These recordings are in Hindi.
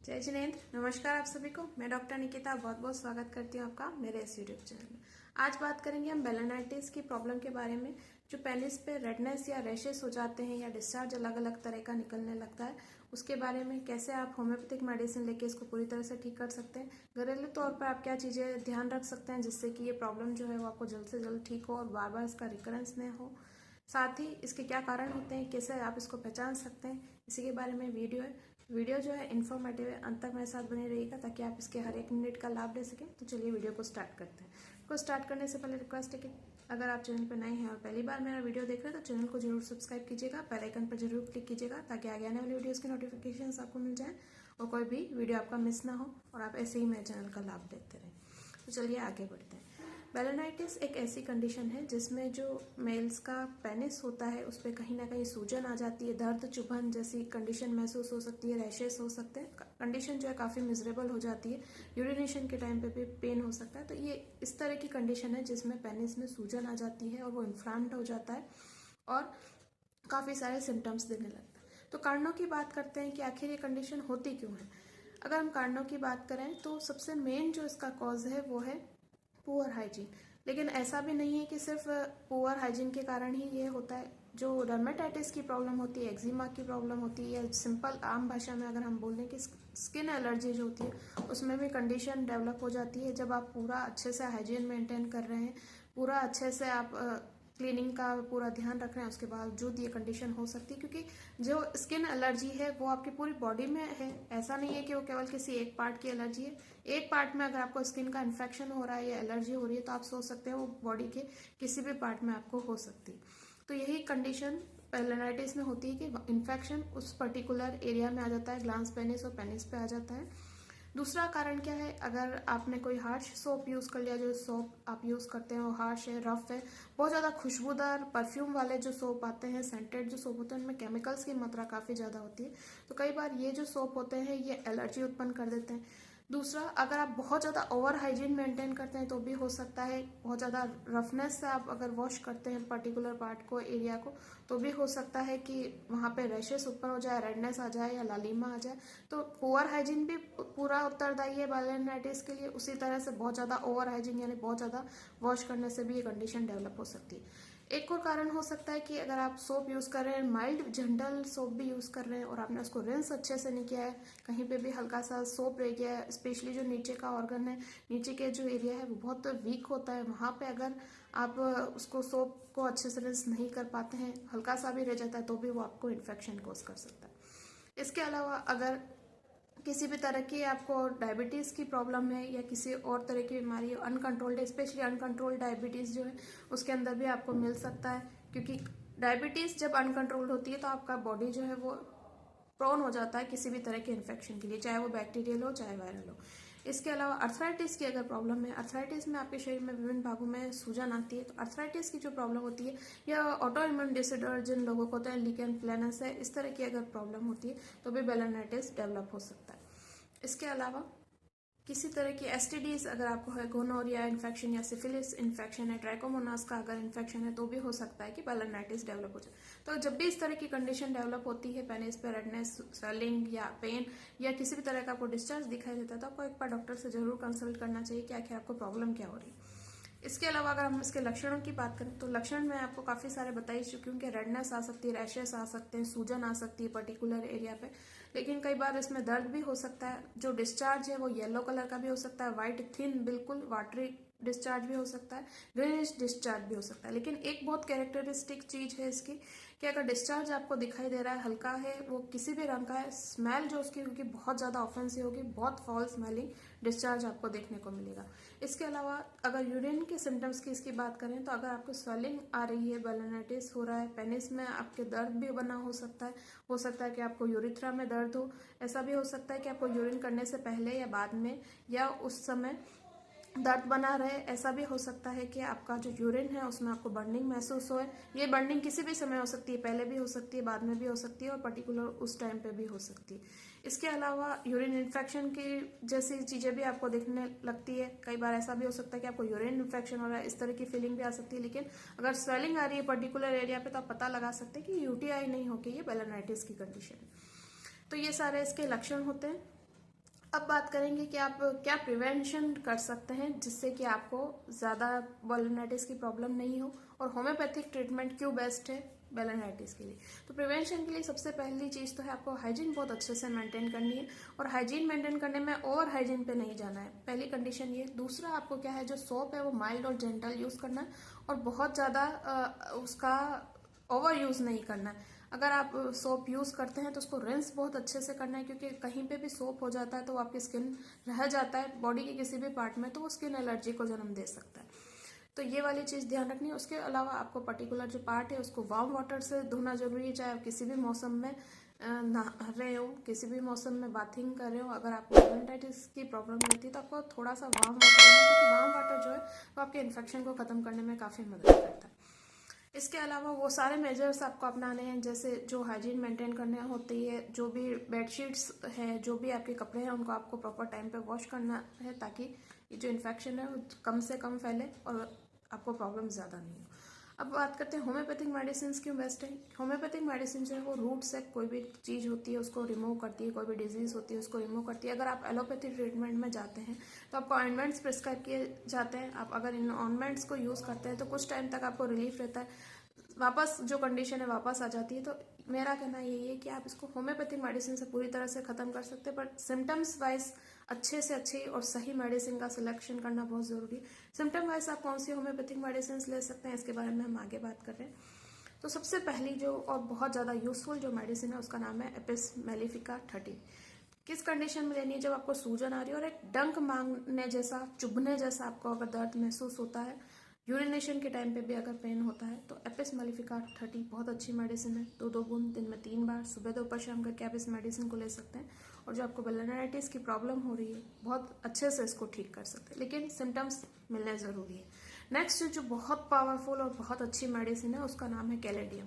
जय जिनेन्द्र। नमस्कार आप सभी को। मैं डॉक्टर निकिता बहुत बहुत स्वागत करती हूँ आपका मेरे इस यूट्यूब चैनल में। आज बात करेंगे हम बेलेनाइटिस की प्रॉब्लम के बारे में, जो पेनिस पे रेडनेस या रैशेस हो जाते हैं या डिस्चार्ज अलग अलग तरह का निकलने लगता है, उसके बारे में कैसे आप होम्योपैथिक मेडिसिन लेके इसको पूरी तरह से ठीक कर सकते हैं। घरेलू तौर पर आप क्या चीज़ें ध्यान रख सकते हैं जिससे कि ये प्रॉब्लम जो है वो आपको जल्द से जल्द ठीक हो और बार बार इसका रिकरेंस न हो। साथ ही इसके क्या कारण होते हैं, कैसे आप इसको पहचान सकते हैं, इसी के बारे में वीडियो जो है इन्फॉर्मेटिव है। अंत तक मेरे साथ बने रहिएगा ताकि आप इसके हर एक मिनट का लाभ ले सकें। तो चलिए वीडियो को स्टार्ट करते हैं। को स्टार्ट करने से पहले रिक्वेस्ट है कि अगर आप चैनल पर नए हैं और पहली बार मेरा वीडियो देख रहे हैं तो चैनल को जरूर सब्सक्राइब कीजिएगा, बेल आइकन पर जरूर क्लिक कीजिएगा ताकि आगे आने वाली वीडियोज़ की नोटिफिकेशन आपको मिल जाए और कोई भी वीडियो आपका मिस ना हो और आप ऐसे ही मेरे चैनल का लाभ लेते रहें। तो चलिए आगे बढ़ते हैं। बेलेनाइटिस एक ऐसी कंडीशन है जिसमें जो मेल्स का पेनिस होता है उस पर कहीं ना कहीं सूजन आ जाती है, दर्द चुभन जैसी कंडीशन महसूस हो सकती है, रैशेस हो सकते हैं, कंडीशन जो है काफ़ी मिजरेबल हो जाती है, यूरिनेशन के टाइम पे भी पेन हो सकता है। तो ये इस तरह की कंडीशन है जिसमें पेनिस में सूजन आ जाती है और वो इन्फ्लाम्ड हो जाता है और काफ़ी सारे सिम्टम्स देने लगता है। तो कारणों की बात करते हैं कि आखिर ये कंडीशन होती क्यों है। अगर हम कारणों की बात करें तो सबसे मेन जो इसका कॉज है वो है पुअर हाइजीन। लेकिन ऐसा भी नहीं है कि सिर्फ पुअर हाइजीन के कारण ही ये होता है। जो डर्मेटाइटिस की प्रॉब्लम होती है, एक्जिमा की प्रॉब्लम होती है, या सिंपल आम भाषा में अगर हम बोलें कि स्किन एलर्जी जो होती है उसमें भी कंडीशन डेवलप हो जाती है जब आप पूरा अच्छे से हाइजीन मेंटेन कर रहे हैं, पूरा अच्छे से आप क्लीनिंग का पूरा ध्यान रख रहे हैं, उसके बावजूद ये कंडीशन हो सकती है। क्योंकि जो स्किन एलर्जी है वो आपकी पूरी बॉडी में है, ऐसा नहीं है कि वो केवल किसी एक पार्ट की एलर्जी है। एक पार्ट में अगर आपको स्किन का इन्फेक्शन हो रहा है या एलर्जी हो रही है तो आप सोच सकते हैं वो बॉडी के किसी भी पार्ट में आपको हो सकती है। तो यही कंडीशन पेलेनाइटिस में होती है कि इन्फेक्शन उस पर्टिकुलर एरिया में आ जाता है, ग्लांस पेनिस और पेनिस पे आ जाता है। दूसरा कारण क्या है, अगर आपने कोई हार्श सोप यूज़ कर लिया, जो सोप आप यूज़ करते हैं वो हार्श है, रफ है, बहुत ज़्यादा खुशबूदार परफ्यूम वाले जो सोप आते हैं, सेंटेड जो सोप होते हैं, उनमें केमिकल्स की मात्रा काफ़ी ज़्यादा होती है। तो कई बार ये जो सोप होते हैं ये एलर्जी उत्पन्न कर देते हैं। दूसरा, अगर आप बहुत ज़्यादा ओवर हाइजीन मेंटेन करते हैं तो भी हो सकता है, बहुत ज़्यादा रफनेस से आप अगर वॉश करते हैं पर्टिकुलर पार्ट को, एरिया को, तो भी हो सकता है कि वहाँ पे रैशेस उत्पन्न हो जाए, रेडनेस आ जाए या लालिमा आ जाए। तो पुअर हाइजीन भी पूरा उत्तरदायी है बेलेनाइटिस के लिए। उसी तरह से बहुत ज़्यादा ओवर हाइजीन यानी बहुत ज़्यादा वॉश करने से भी ये कंडीशन डेवलप हो सकती है। एक और कारण हो सकता है कि अगर आप सोप यूज़ कर रहे हैं, माइल्ड जेंटल सोप भी यूज़ कर रहे हैं और आपने उसको रिंस अच्छे से नहीं किया है, कहीं पे भी हल्का सा सोप रह गया है, स्पेशली जो नीचे का ऑर्गन है, नीचे के जो एरिया है वो बहुत वीक होता है, वहाँ पे अगर आप उसको सोप को अच्छे से रिंस नहीं कर पाते हैं, हल्का सा भी रह जाता है तो भी वो आपको इन्फेक्शन कोज कर सकता है। इसके अलावा अगर किसी भी तरह की आपको डायबिटीज़ की प्रॉब्लम है या किसी और तरह की बीमारी अनकंट्रोल्ड, स्पेशली अनकंट्रोल्ड डायबिटीज़ जो है उसके अंदर भी आपको मिल सकता है। क्योंकि डायबिटीज़ जब अनकंट्रोल्ड होती है तो आपका बॉडी जो है वो प्रोन हो जाता है किसी भी तरह के इन्फेक्शन के लिए, चाहे वो बैक्टीरियल हो चाहे वायरल हो। इसके अलावा अर्थराइटिस की अगर प्रॉब्लम है, अर्थराइटिस में आपके शरीर में विभिन्न भागों में सूजन आती है, तो अर्थराइटिस की जो प्रॉब्लम होती है या ऑटो इम्यून डिसऑर्डर जिन लोगों को होता है, लिकेन प्लेनस है, इस तरह की अगर प्रॉब्लम होती है तो भी बेलेनाइटिस डेवलप हो सकता है। इसके अलावा किसी तरह की एसटीडीज अगर आपको है, गोनोरिया इन्फेक्शन या सिफिलिस इन्फेक्शन है, ट्राइकोमोनास का अगर इन्फेक्शन है तो भी हो सकता है कि बेलेनाइटिस डेवलप हो जाए। तो जब भी इस तरह की कंडीशन डेवलप होती है, पेनिस पे रेडनेस, स्वेलिंग या पेन या किसी भी तरह का आपको डिस्चार्ज दिखाई देता है तो आपको एक बार डॉक्टर से जरूर कंसल्ट करना चाहिए कि आखिर आपको प्रॉब्लम क्या हो रही है। इसके अलावा अगर हम इसके लक्षणों की बात करें तो लक्षण मैं आपको काफ़ी सारे बता ही चुकी हूँ कि रेडनेस आ सकती है, रैशेस आ सकते हैं, सूजन आ सकती है पर्टिकुलर एरिया पे। लेकिन कई बार इसमें दर्द भी हो सकता है। जो डिस्चार्ज है वो येलो कलर का भी हो सकता है, वाइट थिन बिल्कुल वाटरी डिस्चार्ज भी हो सकता है, ग्रीनिश डिस्चार्ज भी हो सकता है। लेकिन एक बहुत कैरेक्टरिस्टिक चीज है इसकी कि अगर डिस्चार्ज आपको दिखाई दे रहा है, हल्का है, वो किसी भी रंग का है, स्मेल जो उसकी होगी बहुत ज़्यादा ऑफेंसिव होगी, बहुत फॉल स्मेलिंग डिस्चार्ज आपको देखने को मिलेगा। इसके अलावा अगर यूरिन के सिम्टम्स की इसकी बात करें तो अगर आपको स्वेलिंग आ रही है, बेलेनाइटिस हो रहा है, पेनिस में आपके दर्द भी बना हो सकता है कि आपको यूरिथ्रा में दर्द हो, ऐसा भी हो सकता है कि आपको यूरिन करने से पहले या बाद में या उस समय दर्द बना रहे, ऐसा भी हो सकता है कि आपका जो यूरिन है उसमें आपको बर्निंग महसूस होए। ये बर्निंग किसी भी समय हो सकती है, पहले भी हो सकती है, बाद में भी हो सकती है और पर्टिकुलर उस टाइम पे भी हो सकती है। इसके अलावा यूरिन इन्फेक्शन की जैसी चीज़ें भी आपको दिखने लगती है। कई बार ऐसा भी हो सकता है कि आपको यूरिन इन्फेक्शन हो रहा है, इस तरह की फीलिंग भी आ सकती है। लेकिन अगर स्वेलिंग आ रही है पर्टिकुलर एरिया पे तो आप पता लगा सकते हैं कि यूटीआई नहीं होकर ये बेलेनाइटिस की कंडीशन है। तो ये सारे इसके लक्षण होते हैं। अब बात करेंगे कि आप क्या प्रिवेंशन कर सकते हैं जिससे कि आपको ज़्यादा बेलेनाइटिस की प्रॉब्लम नहीं हो, और होम्योपैथिक ट्रीटमेंट क्यों बेस्ट है बेलेनाइटिस के लिए। तो प्रिवेंशन के लिए सबसे पहली चीज़ तो है आपको हाइजीन बहुत अच्छे से मेंटेन करनी है, और हाइजीन मेंटेन करने में ओवर हाइजीन पे नहीं जाना है, पहली कंडीशन ये। दूसरा आपको क्या है, जो सोप है वो माइल्ड और जेंटल यूज़ करना है, और बहुत ज़्यादा उसका ओवर यूज़ नहीं करना है। अगर आप सोप यूज़ करते हैं तो उसको रिंस बहुत अच्छे से करना है, क्योंकि कहीं पे भी सोप हो जाता है तो आपकी स्किन रह जाता है बॉडी के किसी भी पार्ट में, तो वो स्किन एलर्जी को जन्म दे सकता है। तो ये वाली चीज़ ध्यान रखनी है। उसके अलावा आपको पर्टिकुलर जो पार्ट है उसको वार्म वाटर से धोना जरूरी है, चाहे आप किसी भी मौसम में नहा रहे हो, किसी भी मौसम में बाथिंग कर रहे हो। अगर आपको डेर्मेटाइटिस की प्रॉब्लम रहती है तो आपको थोड़ा सा वार्म वाटर लेना है, क्योंकि वार्म वाटर जो है वो आपके इन्फेक्शन को ख़त्म करने में काफ़ी मदद करता है। इसके अलावा वो सारे मेजर्स आपको अपनाने हैं, जैसे जो हाइजीन मेंटेन करने होती है, जो भी बेडशीट्स है, जो भी आपके कपड़े हैं उनको आपको प्रॉपर टाइम पे वॉश करना है, ताकि ये जो इन्फेक्शन है वो कम से कम फैले और आपको प्रॉब्लम ज़्यादा नहीं हो। अब बात करते हैं होम्योपैथिक मेडिसिन क्यों बेस्ट है। होम्योपैथिक मेडिसिन जो है वो रूट से कोई भी चीज़ होती है उसको रिमूव करती है, कोई भी डिजीज़ होती है उसको रिमूव करती है। अगर आप एलोपैथिक ट्रीटमेंट में जाते हैं तो आपको ऑइंटमेंट्स प्रिस्क्राइब किए जाते हैं। आप अगर इन ऑइंटमेंट्स को यूज़ करते हैं तो कुछ टाइम तक आपको रिलीफ रहता है, वापस जो कंडीशन है वापस आ जाती है। तो मेरा कहना यही है कि आप इसको होम्योपैथिक मेडिसिन से पूरी तरह से ख़त्म कर सकते हैं, पर सिम्टम्स वाइज अच्छे से अच्छी और सही मेडिसिन का सिलेक्शन करना बहुत ज़रूरी है। सिम्टम वाइज आप कौन सी होम्योपैथिक मेडिसिन ले सकते हैं, इसके बारे में हम आगे बात कर रहे हैं। तो सबसे पहली जो और बहुत ज़्यादा यूजफुल जो मेडिसिन है उसका नाम है एपिस मेलिफिका 30। किस कंडीशन में लेनी है, जब आपको सूजन आ रही है और एक डंक मांगने जैसा, चुभने जैसा आपको अगर दर्द महसूस होता है, यूरिनेशन के टाइम पे भी अगर पेन होता है, तो एपिस मेलिफिका 30 बहुत अच्छी मेडिसिन है। 2-2 बूंद दिन में 3 बार सुबह दोपहर शाम करके आप इस मेडिसिन को ले सकते हैं, और जो आपको बेलेनाइटिस की प्रॉब्लम हो रही है बहुत अच्छे से इसको ठीक कर सकते हैं, लेकिन सिम्टम्स मिलने ज़रूरी है। नेक्स्ट जो बहुत पावरफुल और बहुत अच्छी मेडिसिन है उसका नाम है कैलेडियम।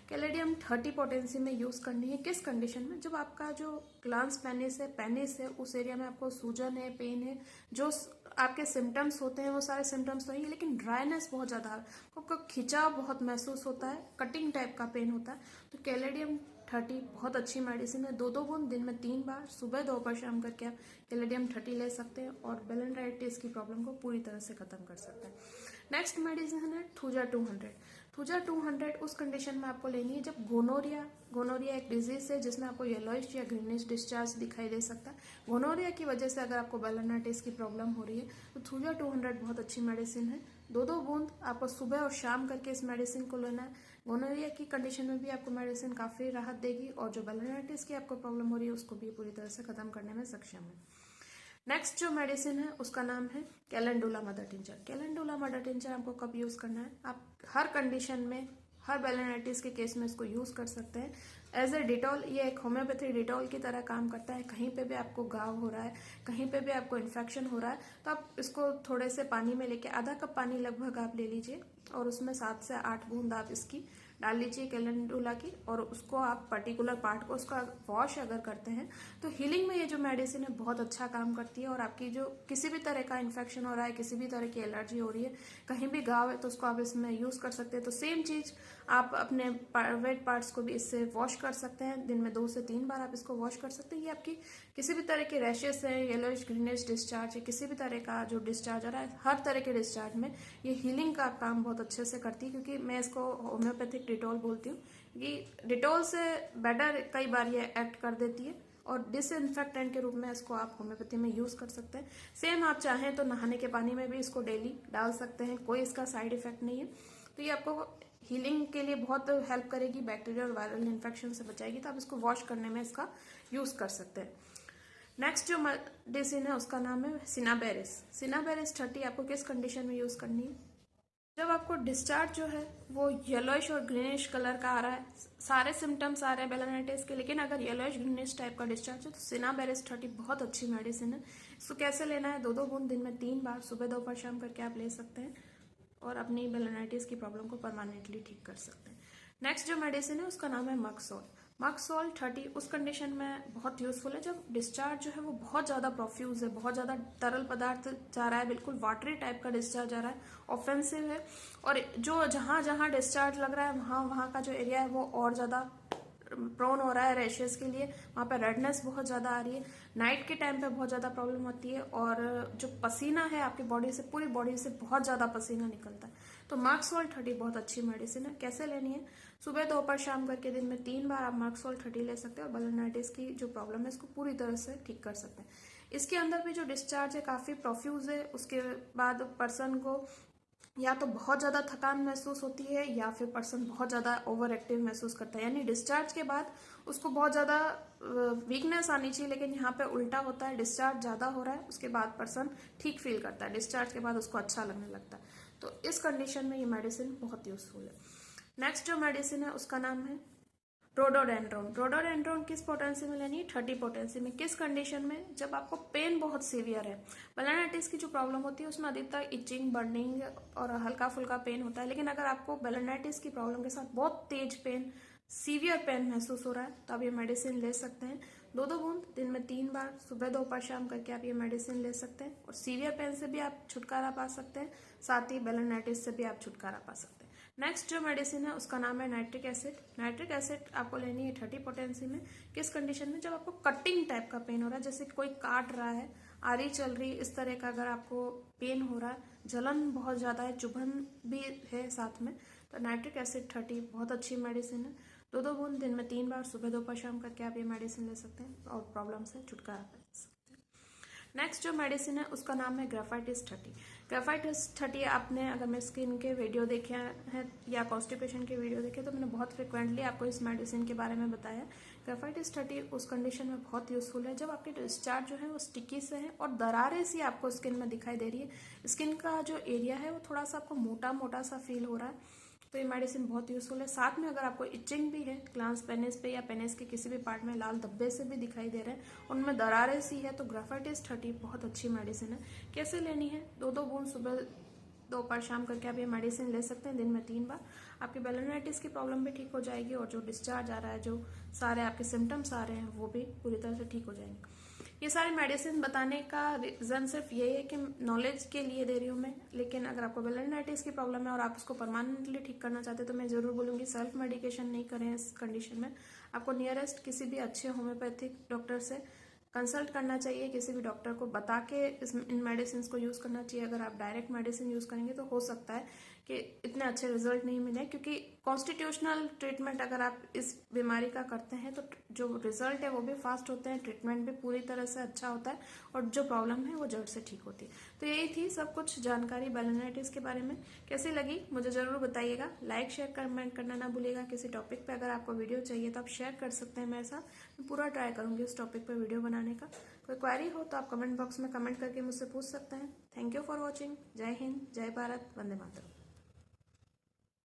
कैलेडियम 30 पोटेंसी में यूज़ करनी है। किस कंडीशन में, जब आपका जो ग्लांस पेनिस है उस एरिया में आपको सूजन है, पेन है, जो आपके सिम्टम्स होते हैं वो सारे सिम्टम्स तो ही, लेकिन ड्राइनेस बहुत ज़्यादा, आपको खिंचाव बहुत महसूस होता है, कटिंग टाइप का पेन होता है, तो कैलेडियम 30 बहुत अच्छी मेडिसिन है। 2-2 बूंद दिन में 3 बार सुबह दोपहर शाम करके आप कैलेडियम 30 ले सकते हैं, और बेलेनाइटिस की प्रॉब्लम को पूरी तरह से ख़त्म कर सकते हैं। नेक्स्ट मेडिसिन है थूजा 200। थूजा 200 उस कंडीशन में आपको लेनी है जब गोनोरिया एक डिजीज है जिसमें आपको येलोइश या ग्रीनिश डिस्चार्ज दिखाई दे सकता है। गोनोरिया की वजह से अगर आपको बेलेनाइटिस की प्रॉब्लम हो रही है तो थूजा 200 बहुत अच्छी मेडिसिन है। 2-2 बूंद आपको सुबह और शाम करके इस मेडिसिन को लेना है। गोनोरिया की कंडीशन में भी आपको मेडिसिन काफ़ी राहत देगी, और जो बेलेनाइटिस की आपको प्रॉब्लम हो रही है उसको भी पूरी तरह से खत्म करने में सक्षम है। नेक्स्ट जो मेडिसिन है उसका नाम है calendula mother tincture. Calendula mother tincture आपको कब यूज़ करना है, आप हर कंडीशन में, हर बेलेनाइटिस के केस में इसको यूज़ कर सकते हैं एज ए डिटॉल। ये एक होम्योपैथी डिटॉल की तरह काम करता है। कहीं पे भी आपको घाव हो रहा है, कहीं पे भी आपको इन्फेक्शन हो रहा है, तो आप इसको थोड़े से पानी में लेके, आधा कप पानी लगभग आप ले लीजिए, और उसमें 7 से 8 बूंद आप इसकी डाल लीजिए कैलेंडुला की, और उसको आप पर्टिकुलर पार्ट को उसका वॉश अगर करते हैं तो हीलिंग में ये जो मेडिसिन है बहुत अच्छा काम करती है। और आपकी जो किसी भी तरह का इन्फेक्शन हो रहा है, किसी भी तरह की एलर्जी हो रही है, कहीं भी घाव है, तो उसको आप इसमें यूज़ कर सकते हैं। तो सेम चीज़ आप अपने प्राइवेट पार्ट्स को भी इससे वॉश कर सकते हैं। दिन में 2 से 3 बार आप इसको वॉश कर सकते हैं। ये आपकी किसी भी तरह के रैशेस है, येलोइश ग्रीनिश डिस्चार्ज है, किसी भी तरह का जो डिस्चार्ज आ रहा है, हर तरह के डिस्चार्ज में ये हीलिंग का काम बहुत अच्छे से करती है। क्योंकि मैं इसको होम्योपैथिक डिटॉल बोलती हूँ, कि डिटॉल से बेटर कई बार ये एक्ट कर देती है, और डिसइंफेक्टेंट के रूप में इसको आप होम्योपैथी में यूज़ कर सकते हैं। सेम आप चाहें तो नहाने के पानी में भी इसको डेली डाल सकते हैं, कोई इसका साइड इफेक्ट नहीं है। तो ये आपको हीलिंग के लिए बहुत हेल्प करेगी, बैक्टीरियल और वायरल इन्फेक्शन से बचाएगी, तो आप इसको वॉश करने में इसका यूज़ कर सकते हैं। नेक्स्ट जो मेडिसिन है उसका नाम है सिनाबेरिस। सिनाबेरिस 30 आपको किस कंडीशन में यूज़ करनी है, जब आपको डिस्चार्ज जो है वो येलोइश और ग्रीनिश कलर का आ रहा है, सारे सिम्टम्स आ रहे हैं बेलेनाइटिस के, लेकिन अगर येलोइश ग्रीनिश टाइप का डिस्चार्ज है तो सिनाबेरिस 30 बहुत अच्छी मेडिसिन है। इसको कैसे लेना है, 2-2 बूंद दिन में 3 बार सुबह दोपहर शाम करके आप ले सकते हैं, और अपनी बेलेनाइटिस की प्रॉब्लम को परमानेंटली ठीक कर सकते हैं। नेक्स्ट जो मेडिसिन है उसका नाम है मक्सोल। मक्सोल 30 उस कंडीशन में बहुत यूजफुल है जब डिस्चार्ज जो है वो बहुत ज़्यादा प्रोफ्यूज है, बहुत ज़्यादा तरल पदार्थ जा रहा है, बिल्कुल वाटरी टाइप का डिस्चार्ज आ रहा है, ऑफेंसिव है, और जो जहाँ जहाँ डिस्चार्ज लग रहा है वहाँ वहाँ का जो एरिया है वो और ज़्यादा प्रोन हो रहा है रैशेस के लिए, वहाँ पे रेडनेस बहुत ज़्यादा आ रही है, नाइट के टाइम पे बहुत ज़्यादा प्रॉब्लम होती है, और जो पसीना है आपकी बॉडी से, पूरी बॉडी से बहुत ज़्यादा पसीना निकलता है। तो मार्कसोल 30 बहुत अच्छी मेडिसिन है। कैसे लेनी है? सुबह, दोपहर, शाम करके दिन में 3 बार आप मार्कसोल 30 ले सकते हैं और बेलेनाइटिस की जो प्रॉब्लम है इसको पूरी तरह से ठीक कर सकते हैं। इसके अंदर भी जो डिस्चार्ज है काफ़ी प्रोफ्यूज है। उसके बाद पर्सन को या तो बहुत ज़्यादा थकान महसूस होती है या फिर पर्सन बहुत ज़्यादा ओवर एक्टिव महसूस करता है, यानी डिस्चार्ज के बाद उसको बहुत ज़्यादा वीकनेस आनी चाहिए, लेकिन यहाँ पे उल्टा होता है, डिस्चार्ज ज़्यादा हो रहा है, उसके बाद पर्सन ठीक फील करता है, डिस्चार्ज के बाद उसको अच्छा लगने लगता है। तो इस कंडीशन में ये मेडिसिन बहुत यूजफुल है। नेक्स्ट जो मेडिसिन है उसका नाम है रोडोडेंड्रोन। रोडोडेंड्रोन किस पोटेंसी में लेनी है? 30 पोटेंसी में। किस कंडीशन में? जब आपको पेन बहुत सीवियर है। बेलेनाइटिस की जो प्रॉब्लम होती है उसमें अधिकतर इचिंग, बर्निंग और हल्का फुल्का पेन होता है, लेकिन अगर आपको बेलेनाइटिस की प्रॉब्लम के साथ बहुत तेज पेन, सीवियर पेन महसूस हो रहा है तो आप ये मेडिसिन ले सकते हैं। 2-2 बूंद दिन में 3 बार, सुबह, दोपहर, शाम करके आप ये मेडिसिन ले सकते हैं और सीवियर पेन से भी आप छुटकारा पा सकते हैं, साथ ही बेलेनाइटिस से भी आप छुटकारा पा सकते हैं। नेक्स्ट जो मेडिसिन है उसका नाम है नाइट्रिक एसिड। नाइट्रिक एसिड आपको लेनी है 30 पोटेंसी में। किस कंडीशन में? जब आपको कटिंग टाइप का पेन हो रहा है, जैसे कोई काट रहा है, आरी चल रही, इस तरह का अगर आपको पेन हो रहा है, जलन बहुत ज़्यादा है, चुभन भी है साथ में, तो नाइट्रिक एसिड 30 बहुत अच्छी मेडिसिन है। 2-2 बूंद दिन में 3 बार, सुबह, दोपहर, शाम करके आप ये मेडिसिन ले सकते हैं और प्रॉब्लम से छुटकारा पा सकते हैं। नेक्स्ट जो मेडिसिन है उसका नाम है ग्राफाइटिस 30। ग्राफाइटिस 30 आपने अगर मेरे स्किन के वीडियो देखे हैं या कॉन्स्टिपेशन के वीडियो देखे तो मैंने बहुत फ्रिक्वेंटली आपको इस मेडिसिन के बारे में बताया। ग्राफाइटिस 30 उस कंडीशन में बहुत यूजफुल है जब आपके डिस्चार्ज जो है वो स्टिकी से है और दरारें सी आपको स्किन में दिखाई दे रही है। स्किन का जो एरिया है वो थोड़ा सा आपको मोटा मोटा सा फील हो रहा है, तो ये मेडिसिन बहुत यूजफुल है। साथ में अगर आपको इचिंग भी है, ग्लांस पेनिस पे या पेनिस के किसी भी पार्ट में लाल धब्बे से भी दिखाई दे रहे हैं, उनमें दरारें सी है, तो ग्राफाइटिस 30 बहुत अच्छी मेडिसिन है। कैसे लेनी है? 2-2 बूंद सुबह, दोपहर, शाम करके आप ये मेडिसिन ले सकते हैं दिन में 3 बार। आपकी बेलेनाइटिस की प्रॉब्लम भी ठीक हो जाएगी और जो डिस्चार्ज आ रहा है, जो सारे आपके सिम्टम्स आ रहे हैं वो भी पूरी तरह से ठीक हो जाएंगे। ये सारी मेडिसिन बताने का रीज़न सिर्फ ये है कि नॉलेज के लिए दे रही हूँ मैं, लेकिन अगर आपको बेलेनाइटिस की प्रॉब्लम है और आप उसको परमानेंटली ठीक करना चाहते हैं तो मैं ज़रूर बोलूँगी सेल्फ मेडिकेशन नहीं करें। इस कंडीशन में आपको नियरेस्ट किसी भी अच्छे होम्योपैथिक डॉक्टर से कंसल्ट करना चाहिए, किसी भी डॉक्टर को बता के इन मेडिसिन को यूज़ करना चाहिए। अगर आप डायरेक्ट मेडिसिन यूज़ करेंगे तो हो सकता है कि इतने अच्छे रिजल्ट नहीं मिले, क्योंकि कॉन्स्टिट्यूशनल ट्रीटमेंट अगर आप इस बीमारी का करते हैं तो जो रिजल्ट है वो भी फास्ट होते हैं, ट्रीटमेंट भी पूरी तरह से अच्छा होता है और जो प्रॉब्लम है वो जड़ से ठीक होती है। तो यही थी सब कुछ जानकारी बेलेनाइटिस के बारे में। कैसी लगी मुझे ज़रूर बताइएगा। लाइक, शेयर, कमेंट करना ना भूलिएगा। किसी टॉपिक पे अगर आपको वीडियो चाहिए तो आप शेयर कर सकते हैं मेरे साथ, मैं पूरा ट्राई करूँगी उस टॉपिक पर वीडियो बनाने का। कोई क्वेरी हो तो आप कमेंट बॉक्स में कमेंट करके मुझसे पूछ सकते हैं। Thank you for watching. जय हिंद, जय भारत, वंदे मातरम।